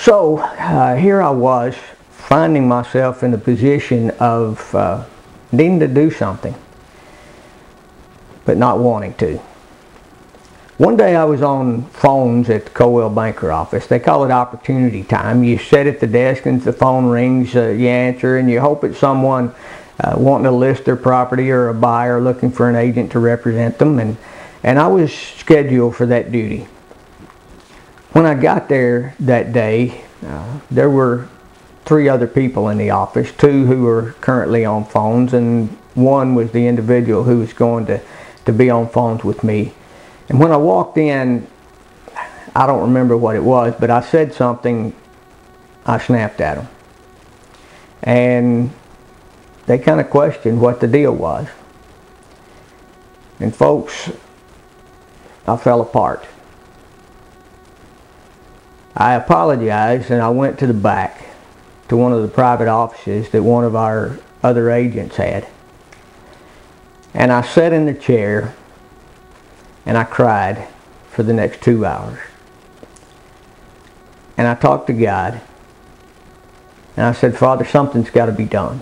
So here I was, finding myself in the position of needing to do something, but not wanting to. One day I was on phones at the Coldwell Banker office. They call it opportunity time. You sit at the desk and the phone rings, you answer, and you hope it's someone wanting to list their property, or a buyer looking for an agent to represent them. And I was scheduled for that duty. When I got there that day, there were 3 other people in the office, 2 who were currently on phones, and 1 was the individual who was going to be on phones with me. And when I walked in, I don't remember what it was, but I said something. I snapped at them. And they kind of questioned what the deal was. And folks, I fell apart. I apologized, and I went to the back to one of the private offices that one of our other agents had. And I sat in the chair and I cried for the next 2 hours. And I talked to God, and I said, Father, something's got to be done.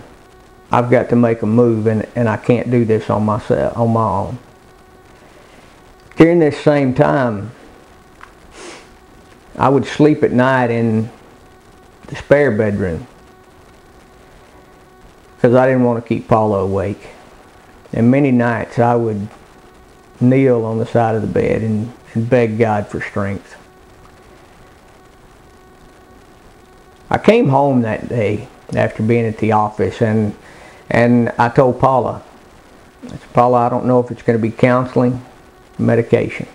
I've got to make a move, and I can't do this on my own. During this same time, I would sleep at night in the spare bedroom because I didn't want to keep Paula awake. And many nights I would kneel on the side of the bed and beg God for strength. I came home that day after being at the office, and I told Paula, I said, Paula, I don't know if it's going to be counseling, medication,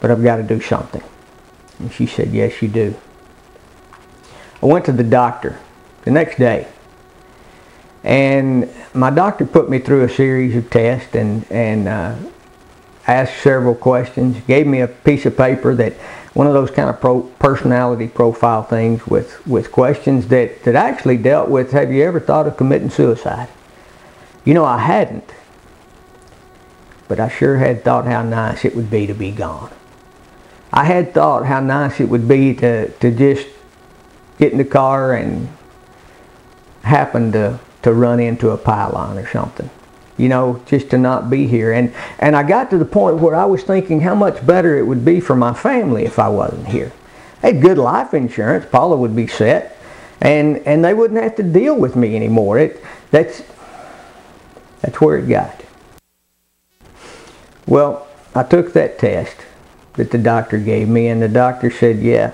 but I've got to do something. And she said, yes, you do. I went to the doctor the next day, and my doctor put me through a series of tests and asked several questions, gave me a piece of paper, that one of those kind of personality profile things with questions that actually dealt with, have you ever thought of committing suicide? You know, I hadn't, but I sure had thought how nice it would be to be gone. I had thought how nice it would be to just get in the car and happen to run into a pylon or something. You know, just to not be here. And I got to the point where I was thinking how much better it would be for my family if I wasn't here. I had good life insurance. Paula would be set. And they wouldn't have to deal with me anymore. That's where it got. Well, I took that test that the doctor gave me, and the doctor said, yeah,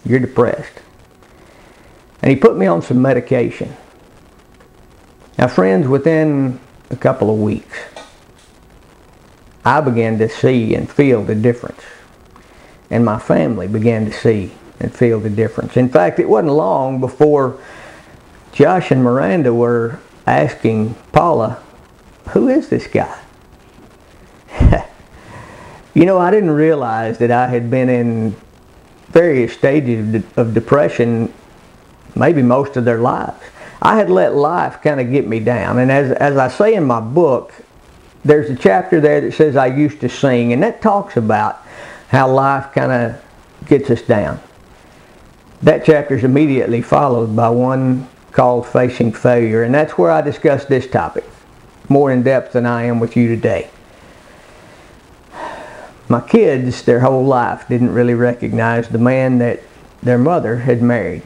you're depressed. And he put me on some medication. Now, friends, within a couple of weeks, I began to see and feel the difference. And my family began to see and feel the difference. In fact, it wasn't long before Josh and Miranda were asking Paula, who is this guy? You know, I didn't realize that I had been in various stages of depression maybe most of their lives. I had let life kind of get me down. And as I say in my book, there's a chapter there that says I used to sing, and that talks about how life kind of gets us down. That chapter is immediately followed by one called Facing Failure, and that's where I discuss this topic more in depth than I am with you today. My kids, their whole life, didn't really recognize the man that their mother had married.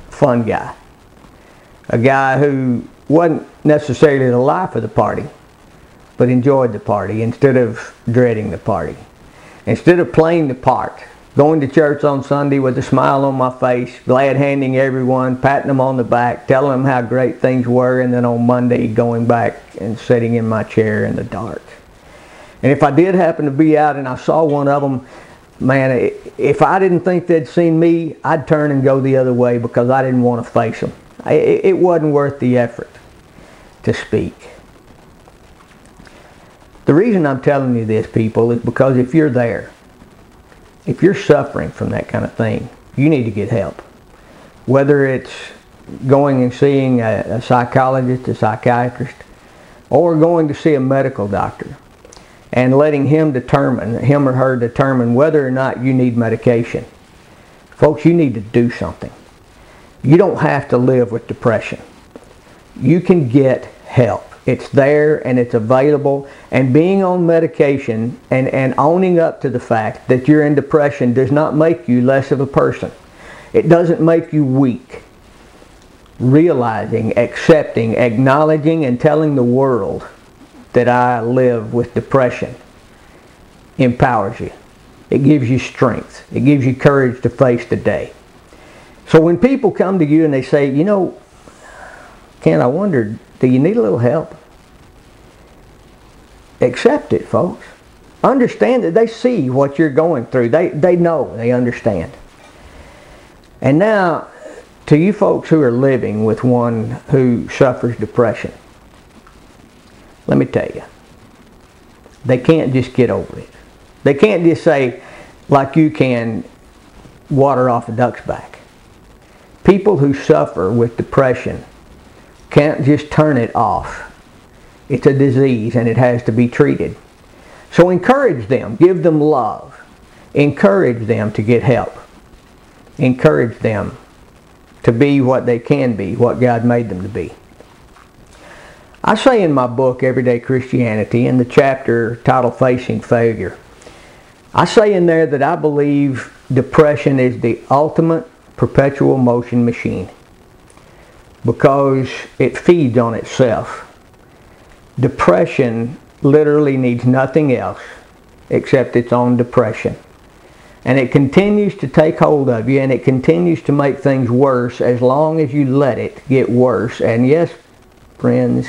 Fun guy. A guy who wasn't necessarily the life of the party, but enjoyed the party instead of dreading the party. Instead of playing the part, going to church on Sunday with a smile on my face, glad handing everyone, patting them on the back, telling them how great things were, and then on Monday going back and sitting in my chair in the dark. And if I did happen to be out and I saw one of them, man, if I didn't think they'd seen me, I'd turn and go the other way because I didn't want to face them. It wasn't worth the effort to speak. The reason I'm telling you this, people, is because if you're there, if you're suffering from that kind of thing, you need to get help. Whether it's going and seeing a psychologist, a psychiatrist, or going to see a medical doctor and letting him or her determine whether or not you need medication Folks, you need to do something. You don't have to live with depression. You can get help. It's there and it's available. And being on medication and owning up to the fact that you're in depression does not make you less of a person. It doesn't make you weak. Realizing, accepting, acknowledging, and telling the world that I live with depression empowers you. It gives you strength. It gives you courage to face the day. So when people come to you and they say, you know, Ken, I wondered, do you need a little help? Accept it, folks. Understand that they see what you're going through. They know. They understand. And now, to you folks who are living with one who suffers depression, let me tell you, they can't just get over it. They can't just say, like you can, water off a duck's back. People who suffer with depression can't just turn it off. It's a disease and it has to be treated. So encourage them. Give them love. Encourage them to get help. Encourage them to be what they can be, what God made them to be. I say in my book, Everyday Christianity, in the chapter titled Facing Failure, I say in there that I believe depression is the ultimate perpetual motion machine because it feeds on itself. Depression literally needs nothing else except its own depression. And it continues to take hold of you and it continues to make things worse as long as you let it get worse. And yes, friends,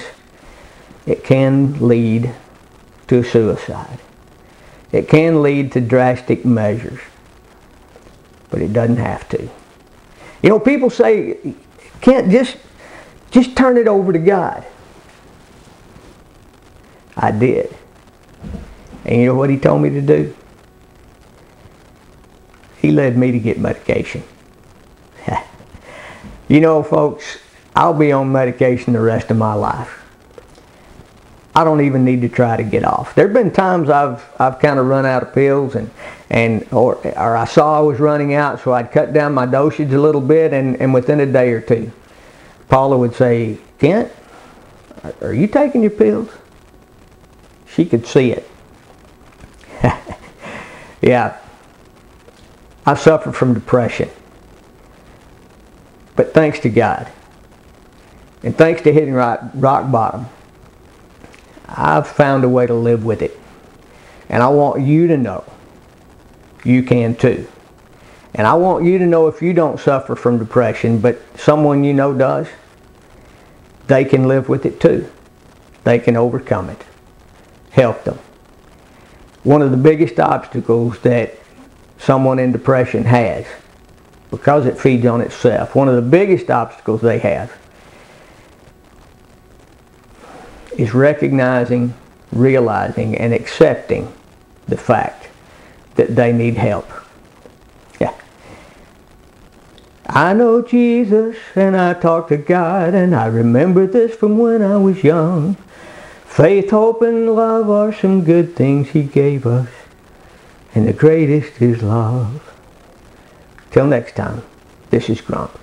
it can lead to suicide. It can lead to drastic measures. But it doesn't have to. You know, people say, can't just turn it over to God. I did. And you know what He told me to do? He led me to get medication. You know, folks, I'll be on medication the rest of my life. I don't even need to try to get off. There have been times I've kind of run out of pills or I saw I was running out, so I'd cut down my dosage a little bit, and within a day or two, Paula would say, Kent, are you taking your pills? She could see it. Yeah. I suffered from depression. But thanks to God, and thanks to hitting rock bottom, I've found a way to live with it. And I want you to know you can too. And I want you to know if you don't suffer from depression, but someone you know does, they can live with it too. They can overcome it. Help them. One of the biggest obstacles that someone in depression has, because it feeds on itself, one of the biggest obstacles they have is recognizing, realizing, and accepting the fact that they need help. Yeah. I know Jesus and I talk to God and I remember this from when I was young. Faith, hope, and love are some good things He gave us, and the greatest is love. Till next time, this is Grump.